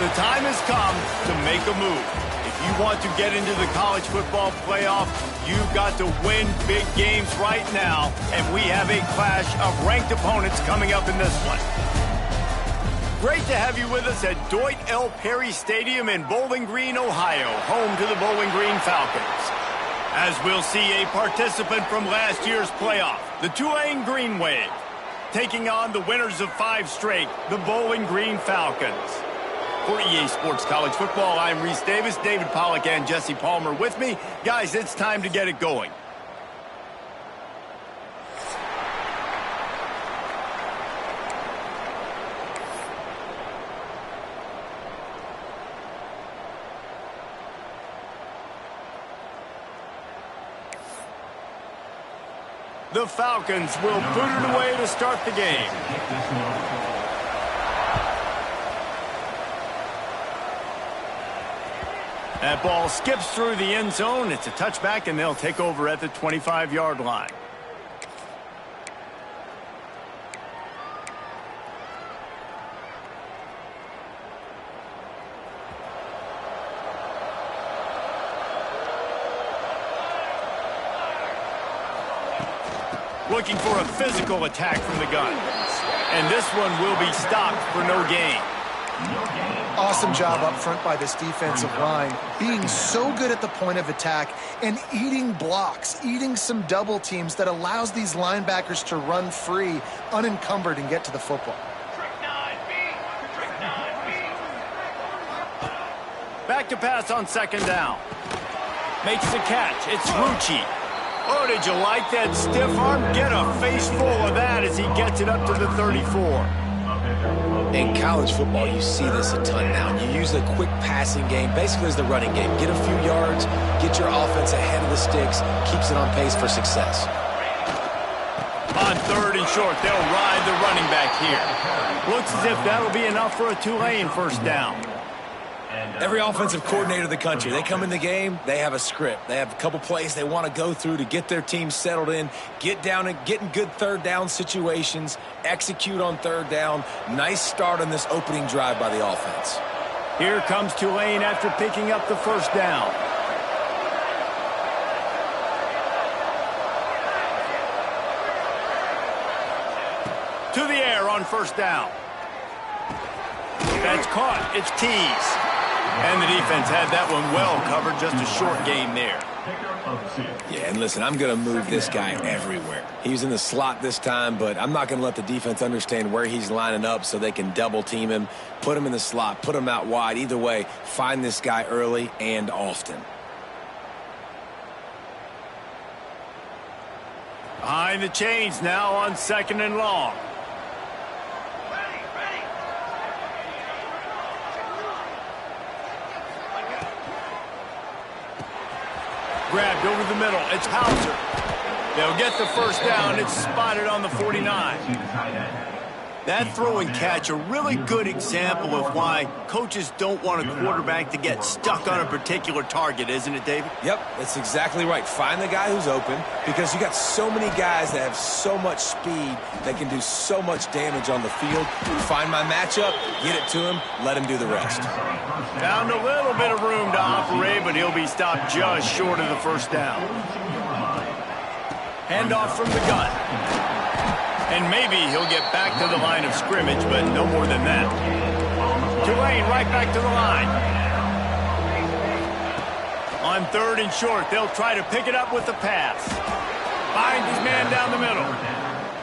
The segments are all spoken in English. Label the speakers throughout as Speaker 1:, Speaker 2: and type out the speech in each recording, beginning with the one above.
Speaker 1: The time has come to make a move. If you want to get into the college football playoff, you've got to win big games right now, and we have a clash of ranked opponents coming up in this one. Great to have you with us at Dwight L. Perry Stadium in Bowling Green, Ohio, home to the Bowling Green Falcons. As we'll see a participant from last year's playoff, the Tulane Green Wave, taking on the winners of 5 straight, the Bowling Green Falcons. For EA Sports College Football, I'm Reese Davis, David Pollack and Jesse Palmer with me. Guys, it's time to get it going. The Falcons will boot it away to start the game. That ball skips through the end zone. It's a touchback, and they'll take over at the 25-yard line. Looking for a physical attack from the gun. And this one will be stopped for no gain.
Speaker 2: Awesome job up front by this defensive line, being so good at the point of attack and eating blocks, eating some double teams that allows these linebackers to run free, unencumbered, and get to the football.
Speaker 1: Back to pass on second down. Makes the catch. It's Rucci. Oh, did you like that stiff arm? Get a face full of that as he gets it up to the 34.
Speaker 3: In college football, you see this a ton now. You use a quick passing game, basically as the running game. Get a few yards, get your offense ahead of the sticks, keeps it on pace for success.
Speaker 1: On third and short, they'll ride the running back here. Looks as if that'll be enough for a Tulane first down.
Speaker 3: Every offensive coordinator in the country, they come in the game, they have a script. They have a couple plays they want to go through to get their team settled in, get down and get in good third down situations, execute on third down. Nice start on this opening drive by the offense.
Speaker 1: Here comes Tulane after picking up the first down. To the air on first down. That's caught. It's Tease. And the defense had that one well covered. Just a short gain there.
Speaker 3: Yeah, and listen, I'm going to move this guy everywhere. He's in the slot this time, but I'm not going to let the defense understand where he's lining up so they can double team him, put him in the slot, put him out wide. Either way, find this guy early and often.
Speaker 1: Behind the chains now on second and long. Grabbed over the middle. It's Hauser. They'll get the first down. It's spotted on the 49. That throw and catch, a really good example of why coaches don't want a quarterback to get stuck on a particular target, isn't it, David?
Speaker 3: Yep, that's exactly right. Find the guy who's open because you got so many guys that have so much speed that can do so much damage on the field. Find my matchup, get it to him, let him do the rest.
Speaker 1: Found a little bit of room to operate, but he'll be stopped just short of the first down. Handoff from the gun. And maybe he'll get back to the line of scrimmage, but no more than that. Tulane right back to the line. On third and short, they'll try to pick it up with the pass. Finds his man down the middle.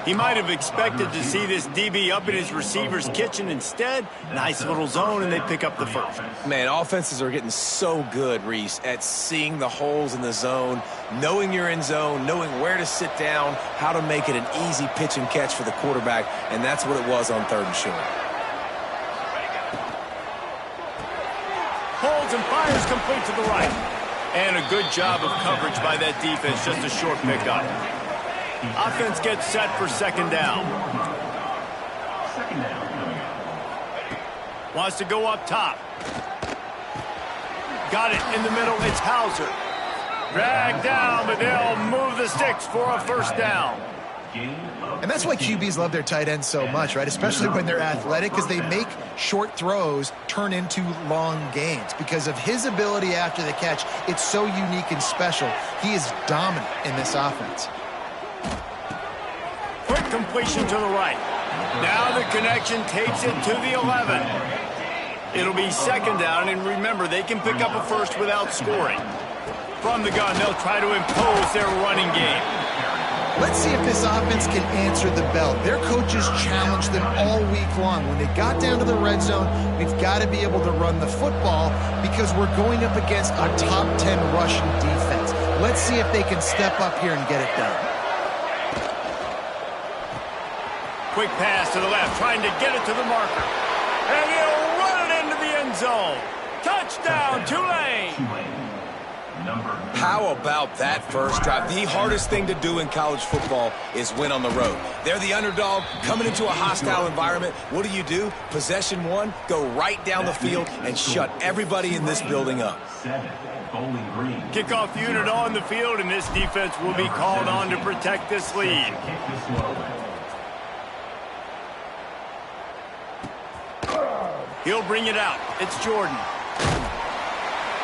Speaker 1: He might have expected to see this DB up in his receiver's kitchen. Instead, nice little zone, and they pick up the first.
Speaker 3: Man, offenses are getting so good, Reese, at seeing the holes in the zone, knowing you're in zone, knowing where to sit down, how to make it an easy pitch and catch for the quarterback, and that's what it was on third and short.
Speaker 1: Holds and fires complete to the right. And a good job of coverage by that defense, just a short pickup. Offense gets set for second down. Wants to go up top. Got it in the middle. It's Hauser. Dragged down, but they'll move the sticks for a first down.
Speaker 2: And that's why QBs love their tight ends so much, right? Especially when they're athletic, because they make short throws turn into long gains. Because of his ability after the catch, it's so unique and special. He is dominant in this offense.
Speaker 1: Quick completion to the right. Now the connection takes it to the 11. It'll be second down, and remember, they can pick up a first without scoring. From the gun, they'll try to impose their running game.
Speaker 2: Let's see if this offense can answer the bell. Their coaches challenged them all week long. When they got down to the red zone, we've got to be able to run the football because we're going up against a top 10 rushing defense. Let's see if they can step up here and get it done.
Speaker 1: Quick pass to the left, trying to get it to the marker. And he'll run it into the end zone. Touchdown, Tulane!
Speaker 3: How about that first drive? The hardest thing to do in college football is win on the road. They're the underdog coming into a hostile environment. What do? Possession one, go right down the field and shut everybody in this building up.
Speaker 1: Kickoff unit on the field, and this defense will be called on to protect this lead. He'll bring it out. It's Jordan.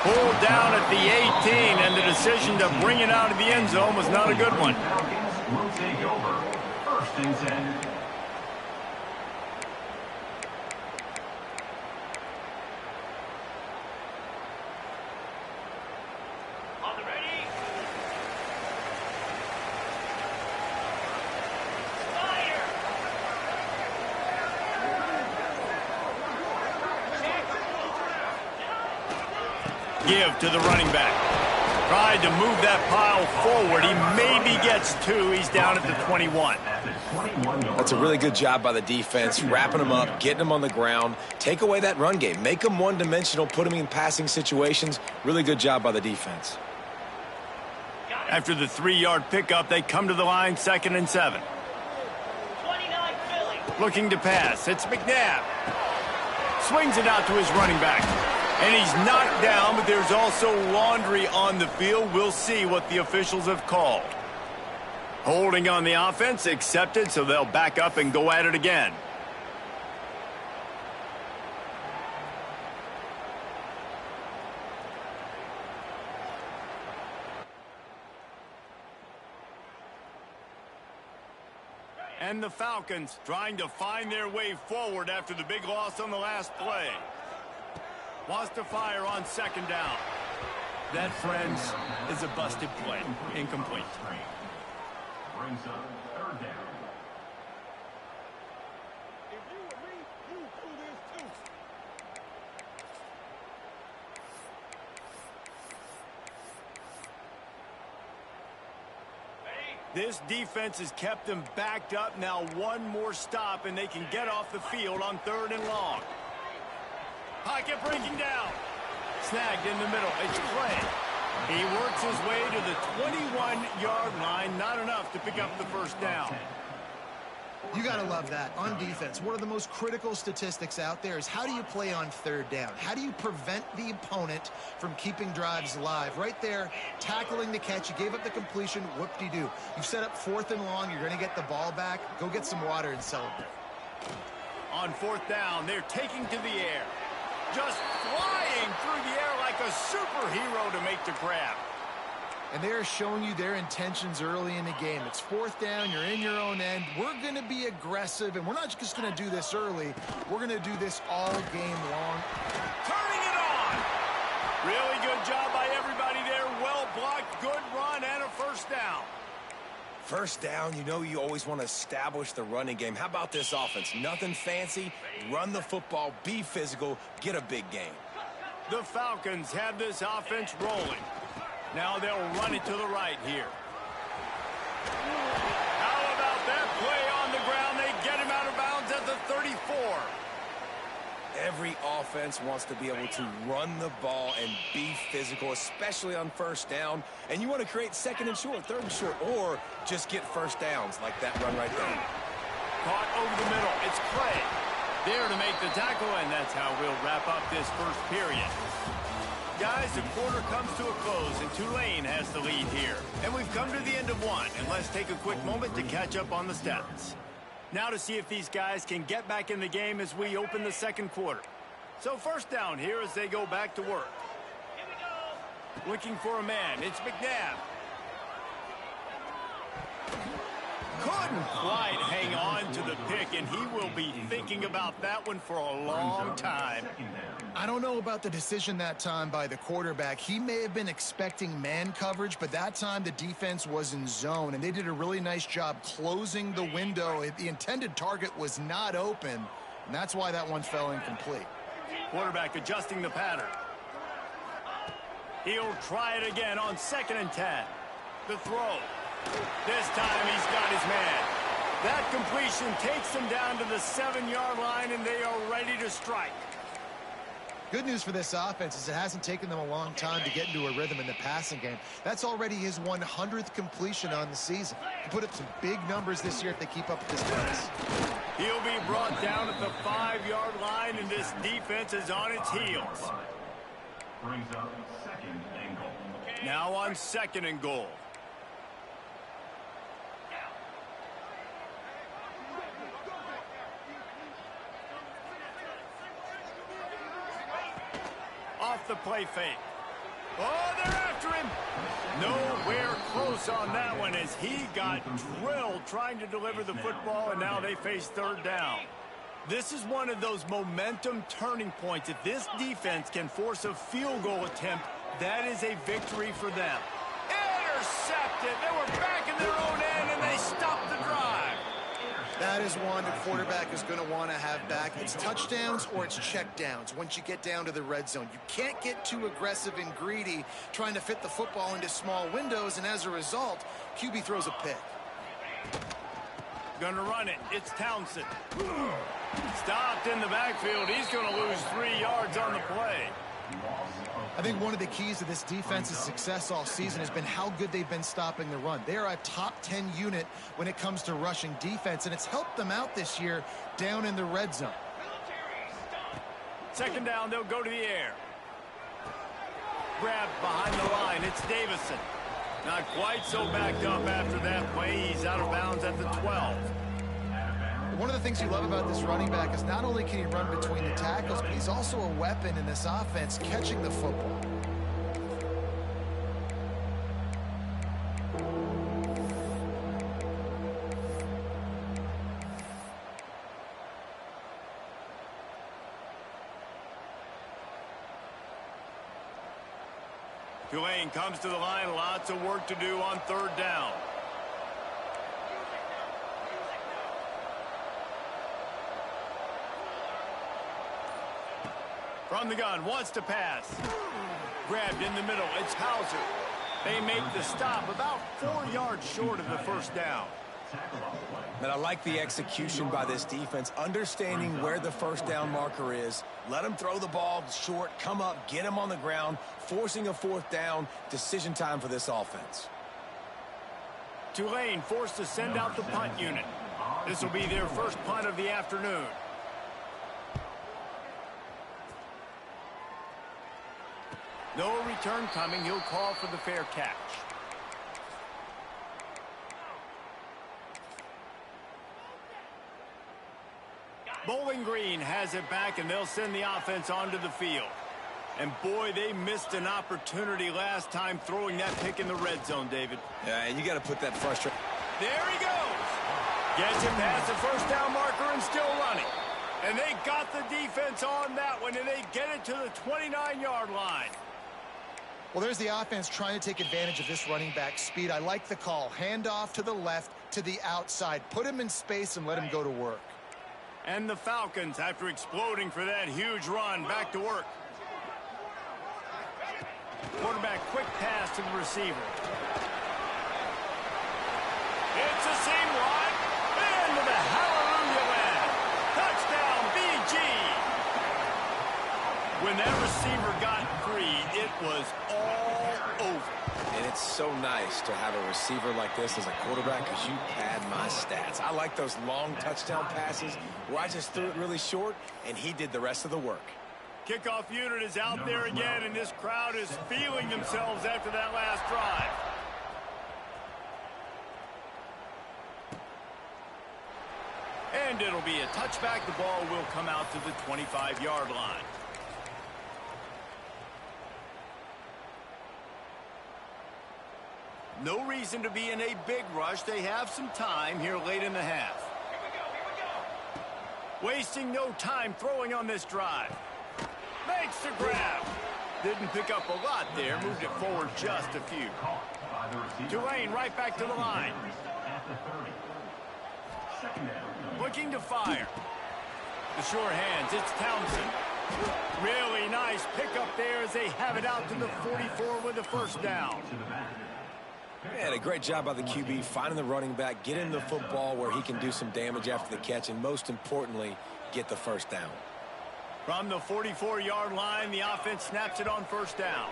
Speaker 1: Pulled down at the 18, and the decision to bring it out of the end zone was not a good one.
Speaker 4: Will take over. First and 10.
Speaker 1: Give to the running back. Tried to move that pile forward. He maybe gets two. He's down at the 21.
Speaker 3: That's a really good job by the defense, wrapping them up, getting them on the ground. Take away that run game. Make them one-dimensional, put them in passing situations. Really good job by the defense.
Speaker 1: After the 3-yard pickup, they come to the line, 2nd and 7. Looking to pass. It's McNabb. Swings it out to his running back. And he's knocked down, but there's also laundry on the field. We'll see what the officials have called. Holding on the offense, accepted, so they'll back up and go at it again. And the Falcons trying to find their way forward after the big loss on the last play. Wants to fire on 2nd down. That, friends, is a busted play. Incomplete.
Speaker 4: Brings up 3rd down.
Speaker 5: If you were me, you would do this too.
Speaker 1: This defense has kept them backed up. Now one more stop, and they can get off the field on 3rd and long. Pocket breaking down. Snagged in the middle. It's Clay. He works his way to the 21-yard line. Not enough to pick up the first down.
Speaker 2: You got to love that. On defense, one of the most critical statistics out there is how do you play on 3rd down? How do you prevent the opponent from keeping drives alive? Right there, tackling the catch. You gave up the completion. Whoop-de-doo. You've set up 4th and long. You're going to get the ball back. Go get some water and celebrate.
Speaker 1: On 4th down, they're taking to the air. Just flying through the air like a superhero to make the grab.
Speaker 2: And they're showing you their intentions early in the game. It's 4th down. You're in your own end. We're going to be aggressive, and we're not just going to do this early. We're going to do this all game long.
Speaker 1: Turning it on. Really good job by everybody there. Well blocked, good run, and a first down.
Speaker 3: First down, you always want to establish the running game. How about this offense? Nothing fancy. Run the football, be physical, get a big gain.
Speaker 1: The Falcons have this offense rolling. Now they'll run it to the right here. How about that play on the ground? They get him out of bounds at the 34.
Speaker 3: Every offense wants to be able to run the ball and be physical, especially on first down. And you want to create 2nd and short, 3rd and short, or just get first downs like that run right there.
Speaker 1: Caught over the middle. It's Clay. There to make the tackle, and that's how we'll wrap up this first period. Guys, the quarter comes to a close, and Tulane has the lead here. And we've come to the end of one, and let's take a quick moment to catch up on the stats. Now to see if these guys can get back in the game as we open the second quarter. So first down here as they go back to work. Looking for a man, it's McNabb. Couldn't quite hang on to the pick, and he will be thinking about that one for a long time.
Speaker 2: I don't know about the decision that time by the quarterback. He may have been expecting man coverage, but that time the defense was in zone, and they did a really nice job closing the window. The intended target was not open, and that's why that one fell incomplete.
Speaker 1: Quarterback adjusting the pattern. He'll try it again on 2nd and 10. The throw. This time he's got his man. That completion takes them down to the 7-yard line, and they are ready to strike.
Speaker 2: Good news for this offense is it hasn't taken them a long time to get into a rhythm in the passing game. That's already his 100th completion on the season. He put up some big numbers this year if they keep up with this pace.
Speaker 1: He'll be brought down at the 5-yard line, and this defense is on its heels.
Speaker 4: Brings up 2nd and goal.
Speaker 1: Now on 2nd and goal. Off the play fake. Oh, they're after him. Nowhere close on that one as he got drilled trying to deliver the football, and now they face 3rd down. This is one of those momentum turning points. If this defense can force a field goal attempt, that is a victory for them. Intercepted. They were back in their own end, and they stopped the drive.
Speaker 2: That is one the quarterback is going to want to have back. It's touchdowns or it's checkdowns once you get down to the red zone. You can't get too aggressive and greedy trying to fit the football into small windows, and as a result, QB throws a pick.
Speaker 1: Gonna run it. It's Townsend. Stopped in the backfield. He's going to lose 3 yards on the play.
Speaker 2: I think one of the keys to this defense's success all season has been how good they've been stopping the run. They are a top 10 unit when it comes to rushing defense, and it's helped them out this year down in the red zone.
Speaker 1: 2nd down, they'll go to the air. Grabbed behind the line. It's Davison. Not quite so backed up after that play. He's out of bounds at the 12.
Speaker 2: One of the things you love about this running back is not only can he run between the tackles, but he's also a weapon in this offense catching the football.
Speaker 1: Tulane comes to the line. Lots of work to do on 3rd down. From the gun, wants to pass. Grabbed in the middle, it's Hauser. They make the stop about 4 yards short of the 1st down.
Speaker 3: And I like the execution by this defense, understanding where the 1st down marker is. Let them throw the ball short, come up, get them on the ground, forcing a 4th down. Decision time for this offense.
Speaker 1: Tulane forced to send out the punt unit. This will be their first punt of the afternoon. No return coming. He'll call for the fair catch. Bowling Green has it back, and they'll send the offense onto the field. And, boy, they missed an opportunity last time throwing that pick in the red zone, David.
Speaker 3: Yeah, and you got to put that frustration.
Speaker 1: There he goes. Gets it past the 1st down marker and still running. And they got the defense on that one, and they get it to the 29-yard line.
Speaker 2: Well, there's the offense trying to take advantage of this running back speed. I like the call. Hand off to the left, to the outside. Put him in space and let him go to work.
Speaker 1: And the Falcons, after exploding for that huge run, back to work. Quarterback, quick pass to the receiver. It's a seam wide. Into the hallelujah land. Touchdown, BG. When that receiver got free, it was all over.
Speaker 3: And it's so nice to have a receiver like this as a quarterback because you pad my stats. I like those long touchdown passes where I just threw it really short, and he did the rest of the work.
Speaker 1: Kickoff unit is out there again, and this crowd is feeling themselves after that last drive. And it'll be a touchback. The ball will come out to the 25-yard line. No reason to be in a big rush. They have some time here late in the half. Wasting no time throwing on this drive. Makes the grab. Didn't pick up a lot there. Moved it forward just a few. Tulane right back to the line. Looking to fire. The short hands. It's Townsend. Really nice pickup there as they have it out to the 44 with a first down.
Speaker 3: Man, a great job by the QB finding the running back, getting the football where he can do some damage after the catch, and most importantly, get the first down.
Speaker 1: From the 44-yard line, the offense snaps it on first down.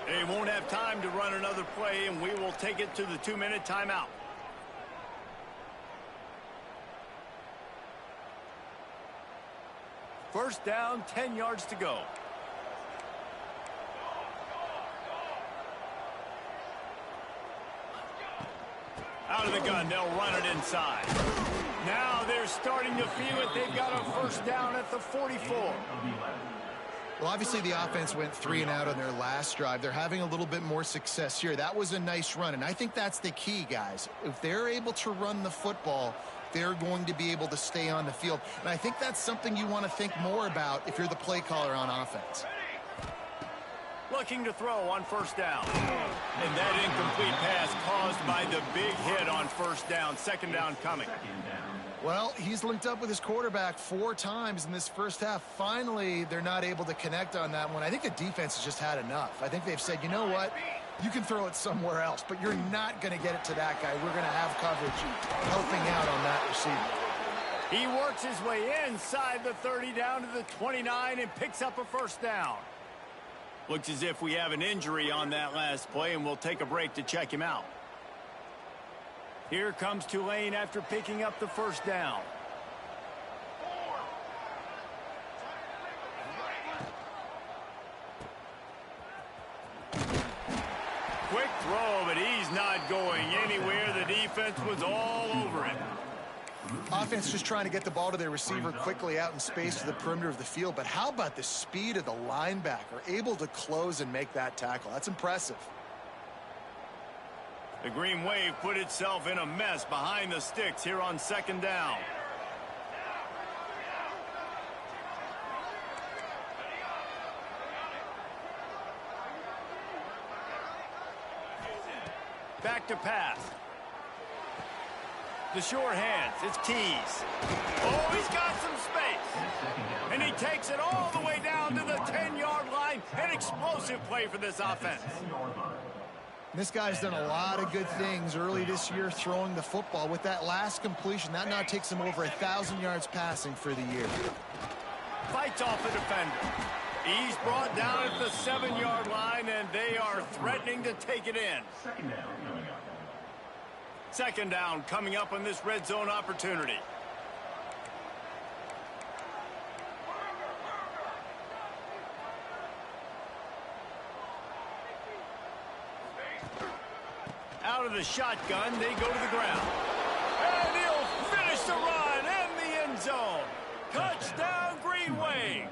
Speaker 1: They won't have time to run another play, and we will take it to the 2-minute timeout. First down, 10 yards to go. Out of the gun, they'll run it inside. Now they're starting to feel it. They've got a first down at the 44.
Speaker 2: Well, obviously the offense went 3 and out on their last drive. They're having a little bit more success here. That was a nice run, and I think that's the key, guys. If they're able to run the football, they're going to be able to stay on the field. And I think that's something you want to think more about if you're the play caller on offense.
Speaker 1: Looking to throw on first down. And that incomplete pass caused by the big hit on first down. Second down coming.
Speaker 2: Well, he's linked up with his quarterback 4 times in this first half. Finally, they're not able to connect on that one. I think the defense has just had enough. I think they've said, you know what? You can throw it somewhere else, but you're not going to get it to that guy. We're going to have coverage helping out on that receiver.
Speaker 1: He works his way inside the 30 down to the 29 and picks up a first down. Looks as if we have an injury on that last play, and we'll take a break to check him out. Here comes Tulane after picking up the first down. Quick throw, but he's not going anywhere. The defense was all over him.
Speaker 2: Offense just trying to get the ball to their receiver quickly out in space to the perimeter of the field. But how about the speed of the linebacker? Able to close and make that tackle. That's impressive.
Speaker 1: The Green Wave put itself in a mess behind the sticks here on second down. Back to pass. The short hands, it's Keys. Oh, he's got some space. And he takes it all the way down to the 10-yard line. An explosive play for this offense.
Speaker 2: This guy's done a lot of good things early this year throwing the football. With that last completion, that now takes him over 1,000 yards passing for the year.
Speaker 1: Fights off the defender. He's brought down at the 7-yard line, and they are threatening to take it in.
Speaker 4: Second down coming up.
Speaker 1: Second down coming up on this red zone opportunity. Out of the shotgun, they go to the ground. And he'll finish the run in the end zone. Touchdown, Green Wave.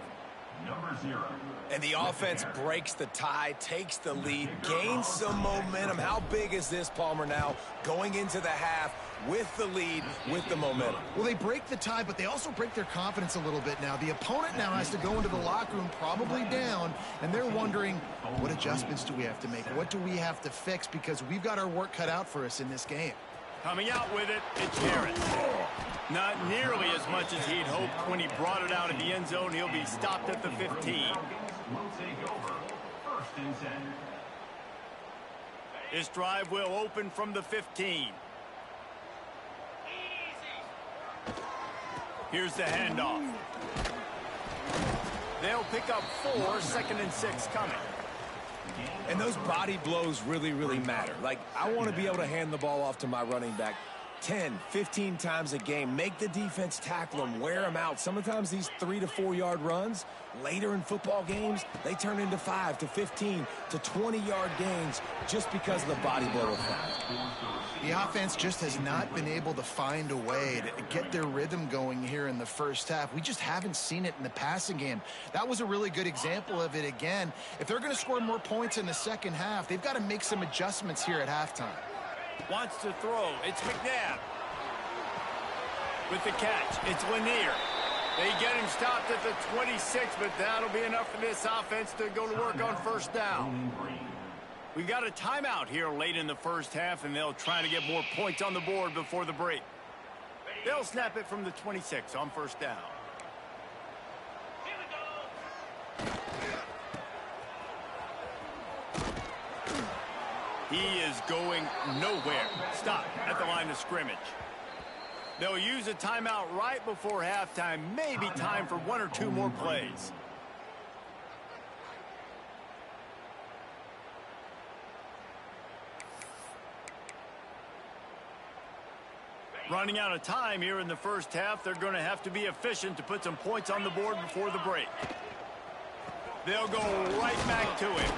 Speaker 4: Number 0.
Speaker 3: And the offense breaks the tie, takes the lead, gains some momentum. How big is this, Palmer, now going into the half with the lead, with the momentum?
Speaker 2: Well, they break the tie, but they also break their confidence a little bit now. The opponent now has to go into the locker room probably down, and they're wondering, what adjustments do we have to make? What do we have to fix? Because we've got our work cut out for us in this game.
Speaker 1: Coming out with it, it's Harris. Not nearly as much as he'd hoped when he brought it out of the end zone. He'll be stopped at the 15.
Speaker 4: Will take over. First and 10.
Speaker 1: This drive will open from the 15. Here's the handoff. They'll pick up 4, second and 6 coming.
Speaker 3: And those body blows really, really matter. Like, I want to be able to hand the ball off to my running back 10, 15 times a game. Make the defense tackle them, wear them out. Sometimes these 3 to 4 yard runs, later in football games, they turn into 5 to 15 to 20 yard gains just because of the body blow effect.
Speaker 2: The offense just has not been able to find a way to get their rhythm going here in the first half. We just haven't seen it in the passing game. That was a really good example of it again. If they're going to score more points in the second half, they've got to make some adjustments here at halftime.
Speaker 1: Wants to throw. It's McNabb. With the catch, it's Lanier. They get him stopped at the 26, but that'll be enough for this offense to go to work on first down. We got a timeout here late in the first half, and they'll try to get more points on the board before the break. They'll snap it from the 26 on first down. He is going nowhere. Stop at the line of scrimmage. They'll use a timeout right before halftime. Maybe time for 1 or 2 more plays. Running out of time here in the first half. They're going to have to be efficient to put some points on the board before the break. They'll go right back to him.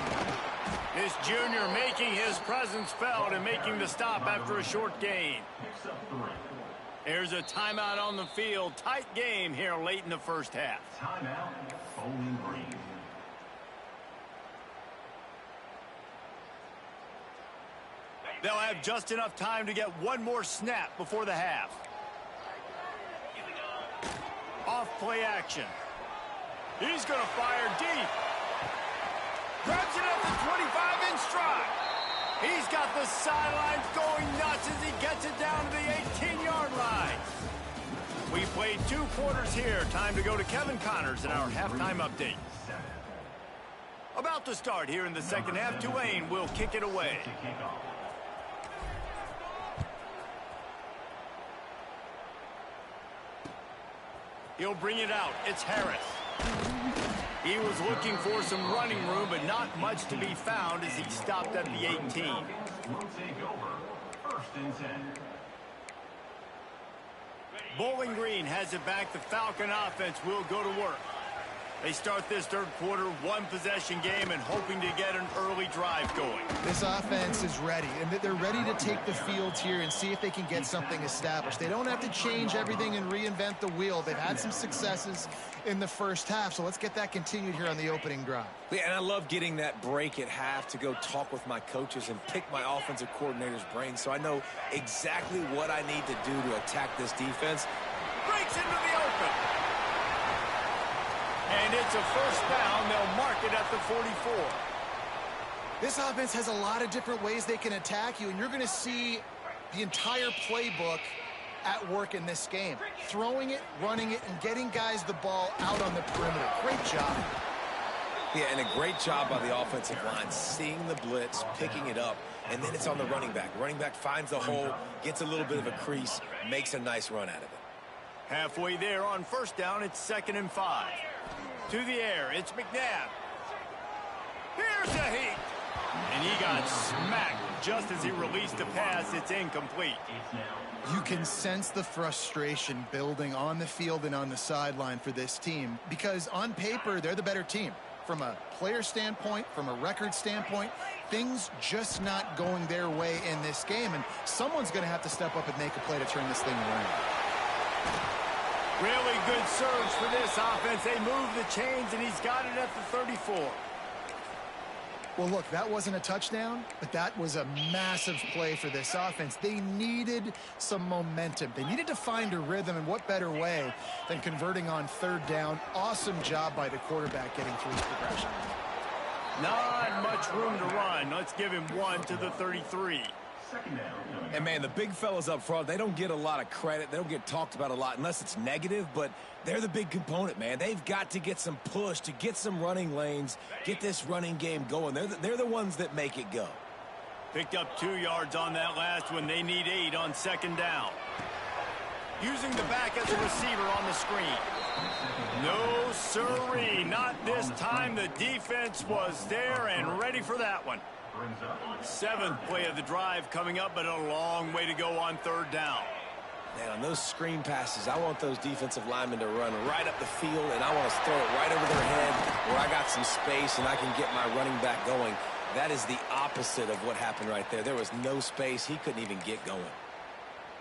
Speaker 1: This junior making his presence felt and making the stop after a short gain. There's a timeout on the field. Tight game here late in the first half.
Speaker 4: Timeout, Bowling Green.
Speaker 1: They'll have just enough time to get one more snap before the half. Off play action. He's going to fire deep. Grabs it at the 25 in stride. He's got the sidelines going nuts as he gets it down to the 18-yard line. We played 2 quarters here. Time to go to Kevin Connors in our halftime update. About to start here in the second half. Tulane will kick it away. He'll bring it out. It's Harris. He was looking for some running room, but not much to be found as he stopped at the 18.
Speaker 4: Will take over. First and 10.
Speaker 1: Bowling Green has it back. The Falcon offense will go to work. They start this third quarter, 1-possession game, and hoping to get an early drive going.
Speaker 2: This offense is ready, and they're ready to take the field here and see if they can get something established. They don't have to change everything and reinvent the wheel. They've had some successes in the first half, so let's get that continued here on the opening drive.
Speaker 3: Yeah, and I love getting that break at half to go talk with my coaches and pick my offensive coordinator's brain so I know exactly what I need to do to attack this defense.
Speaker 1: Breaks into the open. And it's a first down. They'll mark it at the 44.
Speaker 2: This offense has a lot of different ways they can attack you, and you're going to see the entire playbook at work in this game. Throwing it, running it, and getting guys the ball out on the perimeter. Great job.
Speaker 3: Yeah, and a great job by the offensive line, seeing the blitz, picking it up, and then it's on the running back. Running back finds the hole, gets a little bit of a crease, makes a nice run out of it.
Speaker 1: Halfway there on first down, it's 2nd and 5. To the air, it's McNabb. Here's a heat. And he got smacked just as he released the pass. It's incomplete.
Speaker 2: You can sense the frustration building on the field and on the sideline for this team because on paper, they're the better team. From a player standpoint, from a record standpoint, things just not going their way in this game. And someone's going to have to step up and make a play to turn this thing around.
Speaker 1: Really good surge for this offense. They move the chains, and he's got it at the 34.
Speaker 2: Well, look, that wasn't a touchdown, but that was a massive play for this offense. They needed some momentum. They needed to find a rhythm, and what better way than converting on third down. Awesome job by the quarterback getting through his progression.
Speaker 1: Not much room to run. Let's give him 1 to the 33.
Speaker 3: And, man, the big fellas up front, they don't get a lot of credit. They don't get talked about a lot unless it's negative, but they're the big component, man. They've got to get some push, to get some running lanes, get this running game going. They're the ones that make it go.
Speaker 1: Picked up 2 yards on that last one. They need 8 on second down. Using the back as a receiver on the screen. No siree, not this time. The defense was there and ready for that one. 7th play of the drive coming up, but a long way to go on third down.
Speaker 3: Man, on those screen passes, I want those defensive linemen to run right up the field, and I want to throw it right over their head where I got some space and I can get my running back going. That is the opposite of what happened right there. There was no space. He couldn't even get going.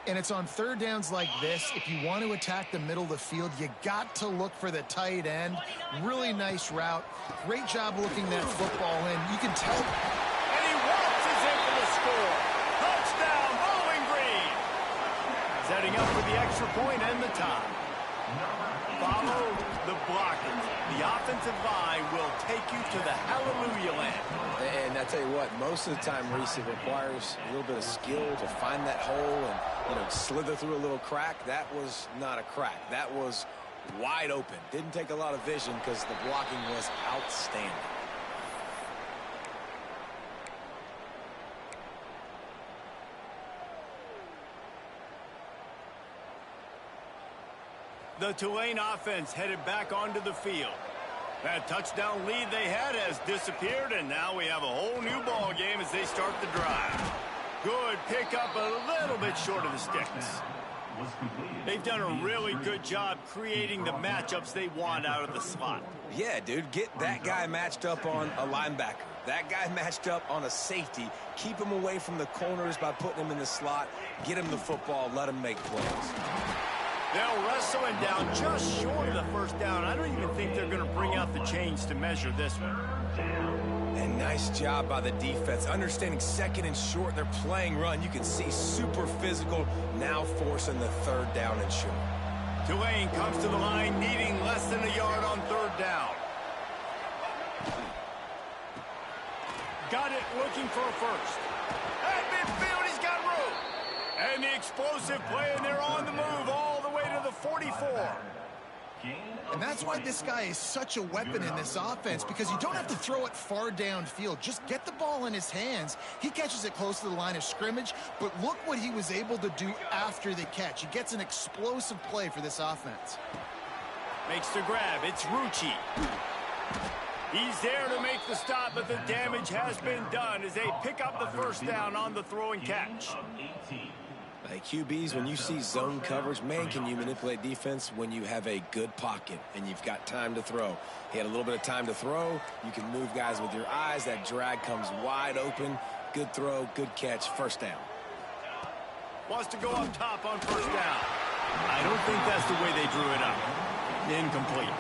Speaker 2: And it's on third downs like this. If you want to attack the middle of the field, you got to look for the tight end. Really nice route. Great job looking that football in. You can tell.
Speaker 1: And he waltzes in for the score. Touchdown, Bowling Green. Setting up for the extra point and the tie. Follow the blocking. The offensive line will take you to the hallelujah land.
Speaker 3: And I tell you what, most of the time, Reese, it requires a little bit of skill to find that hole and, slither through a little crack. That was not a crack. That was wide open. Didn't take a lot of vision because the blocking was outstanding.
Speaker 1: The Tulane offense headed back onto the field. That touchdown lead they had has disappeared, and now we have a whole new ball game as they start the drive. Good pickup, a little bit short of the sticks. They've done a really good job creating the matchups they want out of the slot.
Speaker 3: Yeah, dude, get that guy matched up on a linebacker. That guy matched up on a safety. Keep him away from the corners by putting him in the slot. Get him the football. Let him make plays.
Speaker 1: They'll wrestle him down just short of the first down. I don't even think they're going to bring out the chains to measure this one.
Speaker 3: And nice job by the defense. Understanding second and short, they're playing run. You can see super physical, now forcing the third down and short.
Speaker 1: Tulane comes to the line needing less than a yard on third down. Got it, looking for a first. At midfield, he's got room. And the explosive play, and they're on the move all the way to the 44.
Speaker 2: And that's why this guy is such a weapon in this offense, because you don't have to throw it far downfield. Just get the ball in his hands. He catches it close to the line of scrimmage, but look what he was able to do after the catch. He gets an explosive play for this offense.
Speaker 1: Makes the grab. It's Rucci. He's there to make the stop, but the damage has been done as they pick up the first down on the throw and catch.
Speaker 3: Hey, QBs, when you see zone coverage, man, can you manipulate defense when you have a good pocket and you've got time to throw. He had a little bit of time to throw. You can move guys with your eyes. That drag comes wide open. Good throw, good catch, first down.
Speaker 1: Wants to go up top on first down. I don't think that's the way they drew it up. Incomplete.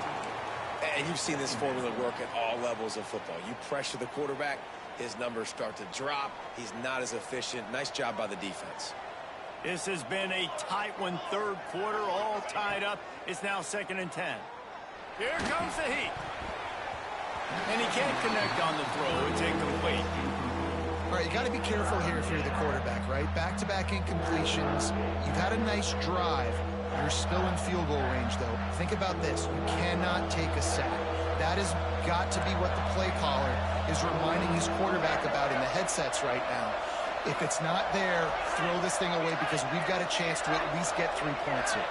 Speaker 3: And you've seen this formula work at all levels of football. You pressure the quarterback, his numbers start to drop. He's not as efficient. Nice job by the defense.
Speaker 1: This has been a tight one, third quarter, all tied up. It's now 2nd and 10. Here comes the heat. And he can't connect on the throw. It's incomplete.
Speaker 2: All right, you got to be careful here if you're the quarterback, right? Back-to-back incompletions. You've had a nice drive. You're still in field goal range, though. Think about this. You cannot take a sack. That has got to be what the play caller is reminding his quarterback about in the headsets right now. If it's not there, throw this thing away because we've got a chance to at least get 3 points here.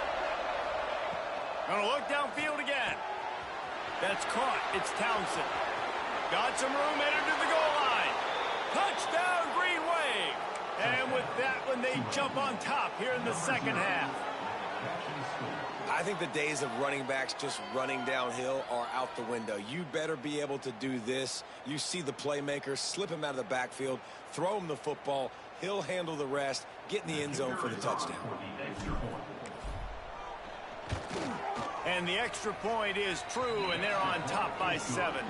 Speaker 1: Gonna look downfield again. That's caught. It's Townsend. Got some room, headed to the goal line. Touchdown, Green Wave. And with that one, they jump on top here in the second half.
Speaker 3: I think the days of running backs just running downhill are out the window. You better be able to do this. You see the playmaker, slip him out of the backfield, throw him the football. He'll handle the rest, get in the end zone for the touchdown.
Speaker 1: And the extra point is true, and they're on top by 7.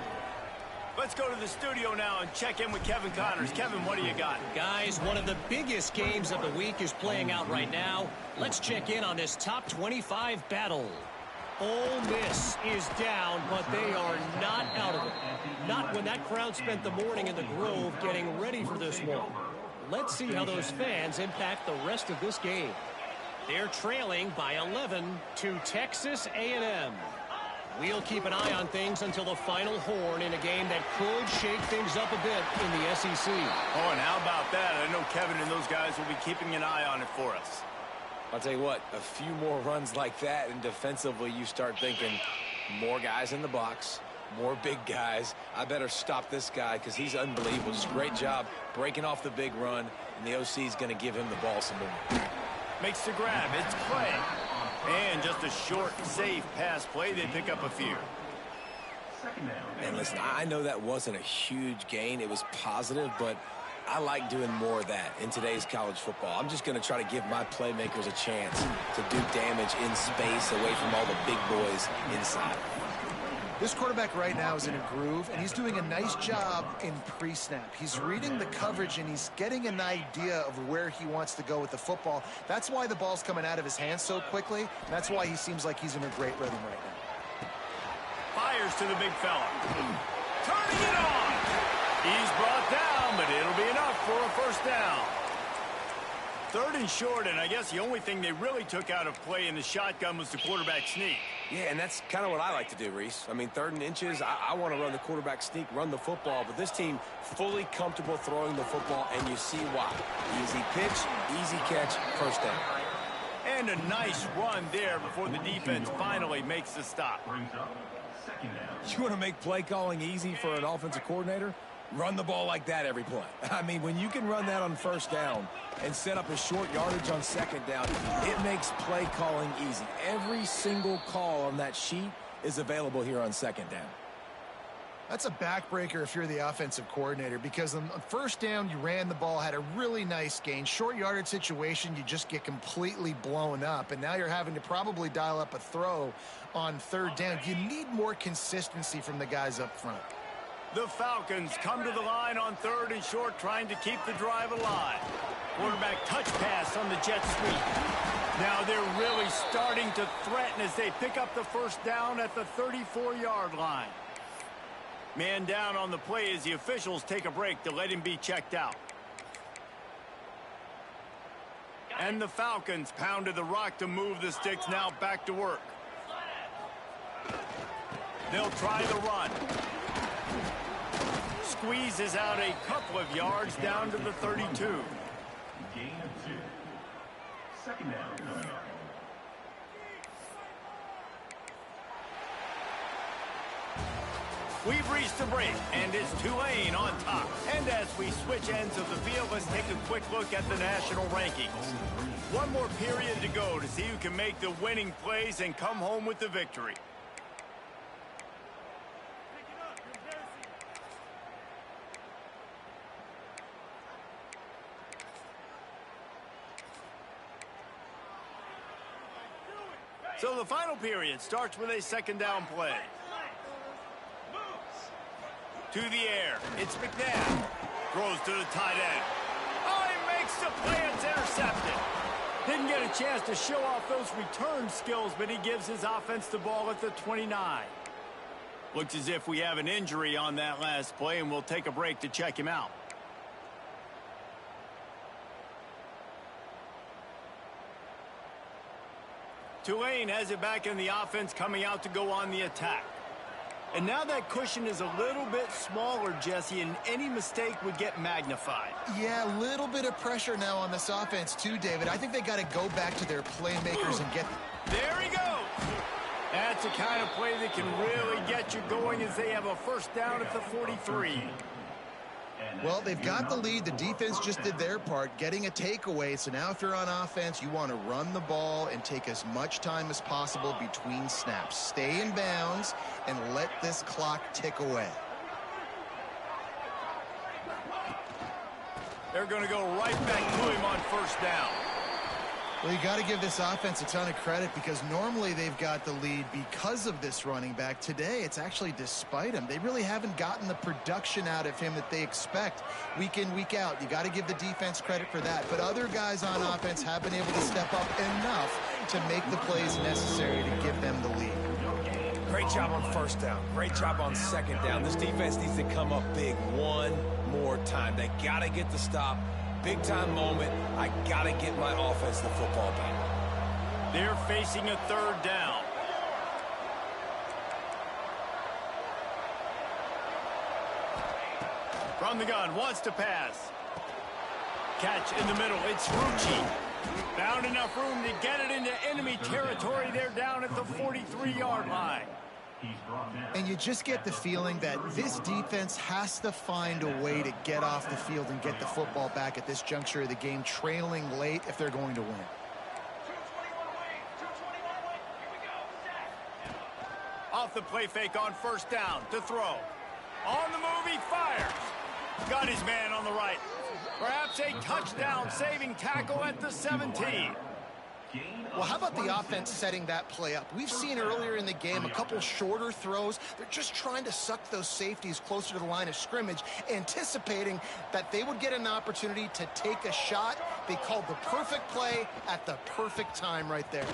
Speaker 1: Let's go to the studio now and check in with Kevin Connors. Kevin, what do you got?
Speaker 6: Guys, one of the biggest games of the week is playing out right now. Let's check in on this top 25 battle. Ole Miss is down, but they are not out of it. Not when that crowd spent the morning in the Grove getting ready for this one. Let's see how those fans impact the rest of this game. They're trailing by 11 to Texas A&M. We'll keep an eye on things until the final horn in a game that could shake things up a bit in the SEC.
Speaker 1: Oh, and how about that? I know Kevin and those guys will be keeping an eye on it for us.
Speaker 3: I'll tell you what, a few more runs like that, and defensively you start thinking more guys in the box, more big guys. I better stop this guy because he's unbelievable. Just great job breaking off the big run, and the OC is going to give him the ball some more.
Speaker 1: Makes the grab. It's Clay. And just a short, safe pass play. They pick up a few.
Speaker 3: And listen, I know that wasn't a huge gain. It was positive, but I like doing more of that in today's college football. I'm just going to try to give my playmakers a chance to do damage in space away from all the big boys inside.
Speaker 2: This quarterback right now is in a groove, and he's doing a nice job in pre-snap. He's reading the coverage, and he's getting an idea of where he wants to go with the football. That's why the ball's coming out of his hands so quickly, and that's why he seems like he's in a great rhythm right now.
Speaker 1: Fires to the big fella. Turning it on. He's brought down, but it'll be enough for a first down. 3rd and short, and I guess the only thing they really took out of play in the shotgun was the quarterback sneak.
Speaker 3: Yeah, and that's kind of what I like to do, Reese. I mean, 3rd and inches, I want to run the quarterback sneak, run the football, but this team fully comfortable throwing the football, and you see why. Easy pitch, easy catch, first down.
Speaker 1: And a nice run there before the defense finally makes the stop.
Speaker 3: You want to make play calling easy for an offensive coordinator? Run the ball like that every play. I mean, when you can run that on first down and set up a short yardage on second down, it makes play calling easy. Every single call on that sheet is available here on second down.
Speaker 2: That's a backbreaker if you're the offensive coordinator, because on first down, you ran the ball, had a really nice gain. Short yardage situation, you just get completely blown up, and now you're having to probably dial up a throw on 3rd down. You need more consistency from the guys up front.
Speaker 1: The Falcons come to the line on 3rd and short, trying to keep the drive alive. Quarterback touch pass on the jet sweep. Now they're really starting to threaten as they pick up the first down at the 34-yard line. Man down on the play as the officials take a break to let him be checked out. And the Falcons pounded the rock to move the sticks, now back to work. They'll try the run. Squeezes out a couple of yards down to the 32.
Speaker 4: Gain of 2. Second down coming up.
Speaker 1: We've reached the break, and it's Tulane on top. And as we switch ends of the field, let's take a quick look at the national rankings. One more period to go to see who can make the winning plays and come home with the victory. So the final period starts with a second down play. To the air, it's McNabb. Throws to the tight end. Oh, he makes the play. It's intercepted. Didn't get a chance to show off those return skills, but he gives his offense the ball at the 29. Looks as if we have an injury on that last play, and we'll take a break to check him out. Tulane has it back in the offense, coming out to go on the attack. And now that cushion is a little bit smaller, Jesse, and any mistake would get magnified.
Speaker 2: Yeah, a little bit of pressure now on this offense too, David. I think they got to go back to their playmakers and get...
Speaker 1: There he goes! That's the kind of play that can really get you going as they have a first down at the 43.
Speaker 2: Well, they've got the lead. The defense just did their part, getting a takeaway. So now if you're on offense, you want to run the ball and take as much time as possible between snaps. Stay in bounds and let this clock tick away.
Speaker 1: They're going to go right back to him on first down.
Speaker 2: Well, you got to give this offense a ton of credit, because normally they've got the lead because of this running back. Today, it's actually despite him. They really haven't gotten the production out of him that they expect week in, week out. You got to give the defense credit for that. But other guys on offense have been able to step up enough to make the plays necessary to give them the lead.
Speaker 3: Great job on first down. Great job on second down. This defense needs to come up big one more time. They got to get the stop. Big time moment. I got to get my offense the football back.
Speaker 1: They're facing a third down. From the gun, wants to pass. Catch in the middle. It's Rucci. Found enough room to get it into enemy territory. They're down at the 43-yard line.
Speaker 2: And you just get the feeling that this defense has to find a way to get off the field and get the football back at this juncture of the game, trailing late if they're going to win.
Speaker 1: the play fake on first down to throw. On the move, he fires. Got his man on the right. Perhaps a touchdown-saving tackle at the 17.
Speaker 2: Well, how about the offense setting that play up? We've seen earlier in the game a couple shorter throws. They're just trying to suck those safeties closer to the line of scrimmage, anticipating that they would get an opportunity to take a shot. They called the perfect play at the perfect time right there.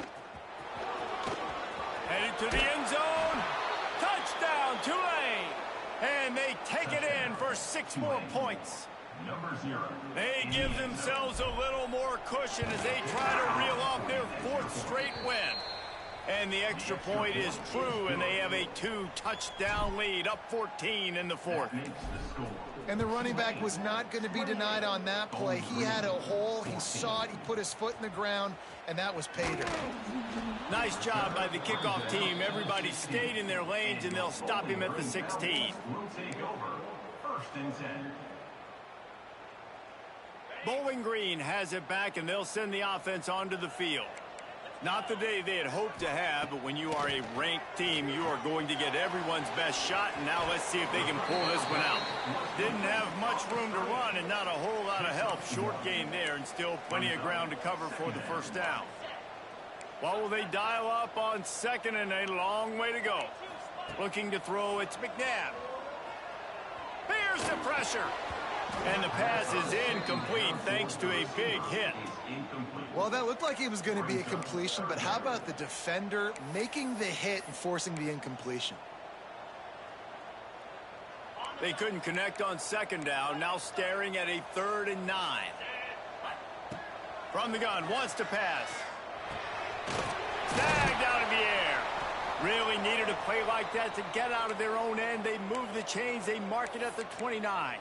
Speaker 1: Headed to the end zone. Touchdown, Tulane. And they take it in for 6 more points.
Speaker 4: Number 0.
Speaker 1: They give themselves a little more cushion as they try to reel off their 4th straight win. And the extra point is true, and they have a 2-touchdown lead, up 14 in the 4th.
Speaker 2: And the running back was not going to be denied on that play. He had a hole, he saw it, he put his foot in the ground, and that was pay dirt.
Speaker 1: Nice job by the kickoff team. Everybody stayed in their lanes, and they'll stop him at the 16.
Speaker 4: Will take over. 1st and 10.
Speaker 1: Bowling Green has it back, and they'll send the offense onto the field. Not the day they had hoped to have, but when you are a ranked team, you are going to get everyone's best shot, and now let's see if they can pull this one out. Didn't have much room to run and not a whole lot of help. Short gain there, and still plenty of ground to cover for the first down. What will they dial up on 2nd and a long way to go? Looking to throw, it's McNabb. Here's the pressure. And the pass is incomplete thanks to a big hit.
Speaker 2: Well, that looked like it was going to be a completion, but how about the defender making the hit and forcing the incompletion?
Speaker 1: They couldn't connect on 2nd down, now staring at a 3rd and 9. From the gun, wants to pass. Snagged out of the air. Really needed a play like that to get out of their own end. They move the chains, they mark it at the 29.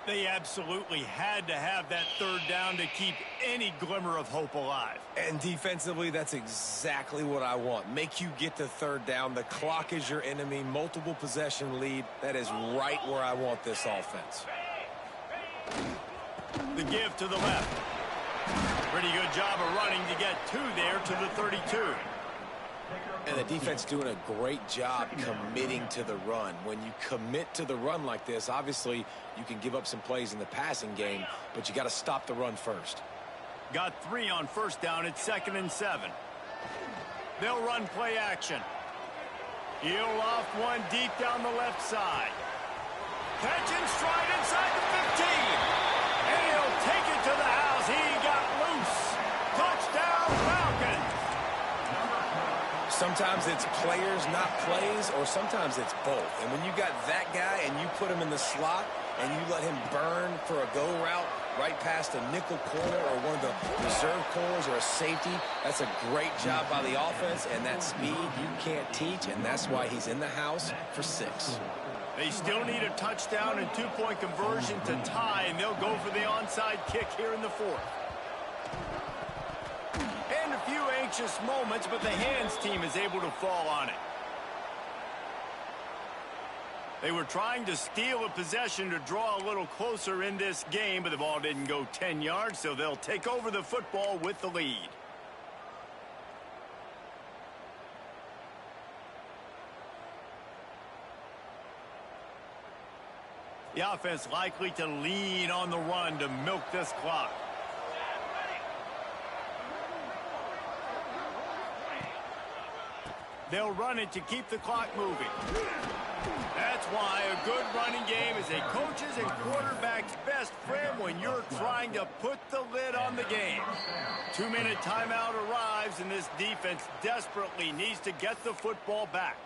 Speaker 1: They absolutely had to have that 3rd down to keep any glimmer of hope alive.
Speaker 3: And defensively, that's exactly what I want. Make you get to 3rd down. The clock is your enemy. Multiple possession lead. That is right where I want this offense.
Speaker 1: The give to the left. Pretty good job of running to get 2 there to the 32.
Speaker 3: And the defense doing a great job committing to the run. When you commit to the run like this, obviously you can give up some plays in the passing game, but you got to stop the run first.
Speaker 1: Got 3 on first down at 2nd and 7. They'll run play action. He'll off one deep down the left side. Catch and stride inside the 15. And he'll take it to the house. He got loose. Touchdown, Falcons.
Speaker 3: Sometimes it's players, not plays, or sometimes it's both. And when you got that guy and you put him in the slot and you let him burn for a go route right past a nickel corner or one of the reserve corners or a safety, that's a great job by the offense. And that speed you can't teach, and that's why he's in the house for 6.
Speaker 1: They still need a touchdown and 2-point conversion to tie, and they'll go for the onside kick here in the 4th. And a few anxious moments, but the hands team is able to fall on it. They were trying to steal a possession to draw a little closer in this game, but the ball didn't go 10 yards, so they'll take over the football with the lead. The offense likely to lean on the run to milk this clock. They'll run it to keep the clock moving. That's why a good running game is a coach's and quarterback's best friend when you're trying to put the lid on the game. 2-minute timeout arrives, and this defense desperately needs to get the football back.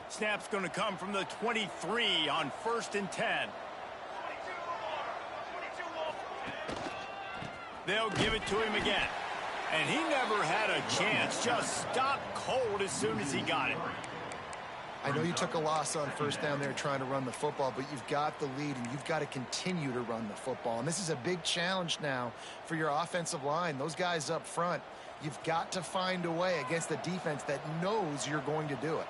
Speaker 1: Snap's going to come from the 23 on 1st and 10. They'll give it to him again. And he never had a chance. Just stopped cold as soon as he got it.
Speaker 2: I know you took a loss on first down there trying to run the football, but you've got the lead, and you've got to continue to run the football. And this is a big challenge now for your offensive line. Those guys up front, you've got to find a way against the defense that knows you're going to do it.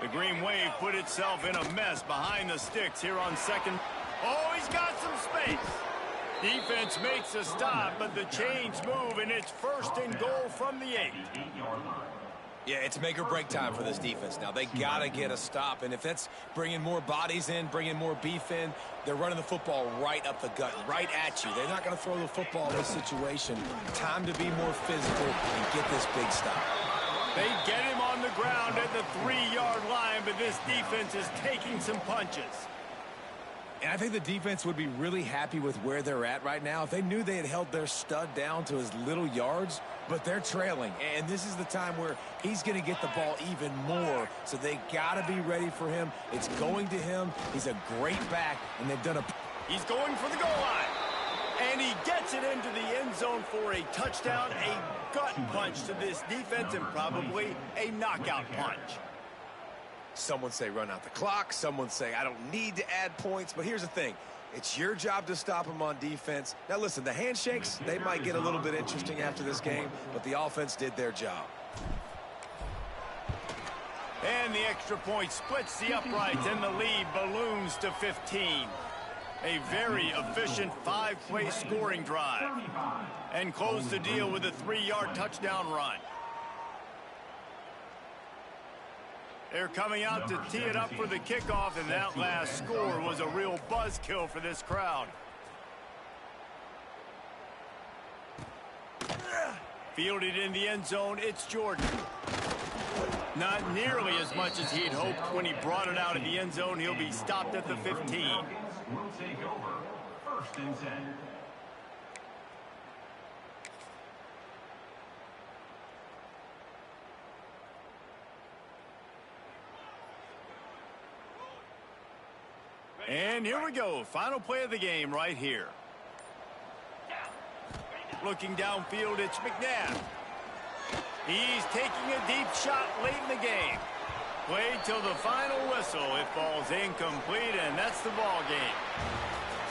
Speaker 1: The Green Wave put itself in a mess behind the sticks here on 2nd. Oh, he's got some space. Defense makes a stop, but the chains move, and it's 1st and goal from the 8.
Speaker 3: Yeah, it's make or break time for this defense now. They got to get a stop, and if that's bringing more bodies in, bringing more beef in, they're running the football right up the gut, right at you. They're not going to throw the football in this situation. Time to be more physical and get this big stop.
Speaker 1: They get him on the ground at the 3-yard line, but this defense is taking some punches.
Speaker 3: And I think the defense would be really happy with where they're at right now if they knew they had held their stud down to his little yards, but they're trailing. And this is the time where he's going to get the ball even more, so they got to be ready for him. It's going to him. He's a great back, and they've done a...
Speaker 1: He's going for the goal line. And he gets it into the end zone for a touchdown, a gut punch to this defense, and probably a knockout punch.
Speaker 3: Some would say run out the clock. Some would say I don't need to add points. But here's the thing. It's your job to stop them on defense. Now, listen, the handshakes, they might get a little bit interesting after this game, but the offense did their job.
Speaker 1: And the extra point splits the uprights, and the lead balloons to 15. A very efficient 5-play scoring drive. And close the deal with a 3-yard touchdown run. They're coming out to tee it up for the kickoff, and that last score was a real buzzkill for this crowd. Fielded in the end zone, it's Jordan. Not nearly as much as he'd hoped when he brought it out of the end zone. He'll be stopped at the 15.
Speaker 4: Will take over 1st and 10.
Speaker 1: And here we go. Final play of the game right here. Looking downfield, it's McNabb. He's taking a deep shot late in the game. Played till the final whistle. It falls incomplete, and that's the ball game.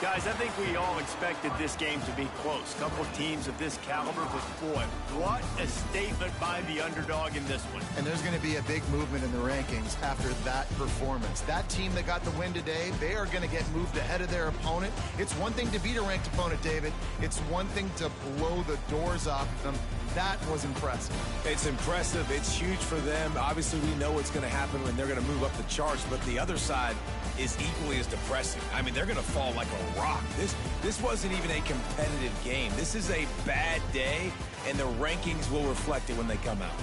Speaker 1: Guys, I think we all expected this game to be close. Couple teams of this caliber, but boy, what a statement by the underdog in this one.
Speaker 2: And there's going to be a big movement in the rankings after that performance. That team that got the win today, they are going to get moved ahead of their opponent. It's one thing to beat a ranked opponent, David. It's one thing to blow the doors off them. That was impressive.
Speaker 3: It's impressive. It's huge for them. Obviously, we know what's going to happen when they're going to move up the charts, but the other side is equally as depressing. I mean, they're going to fall like a rock. This wasn't even a competitive game. This is a bad day, and the rankings will reflect it when they come out.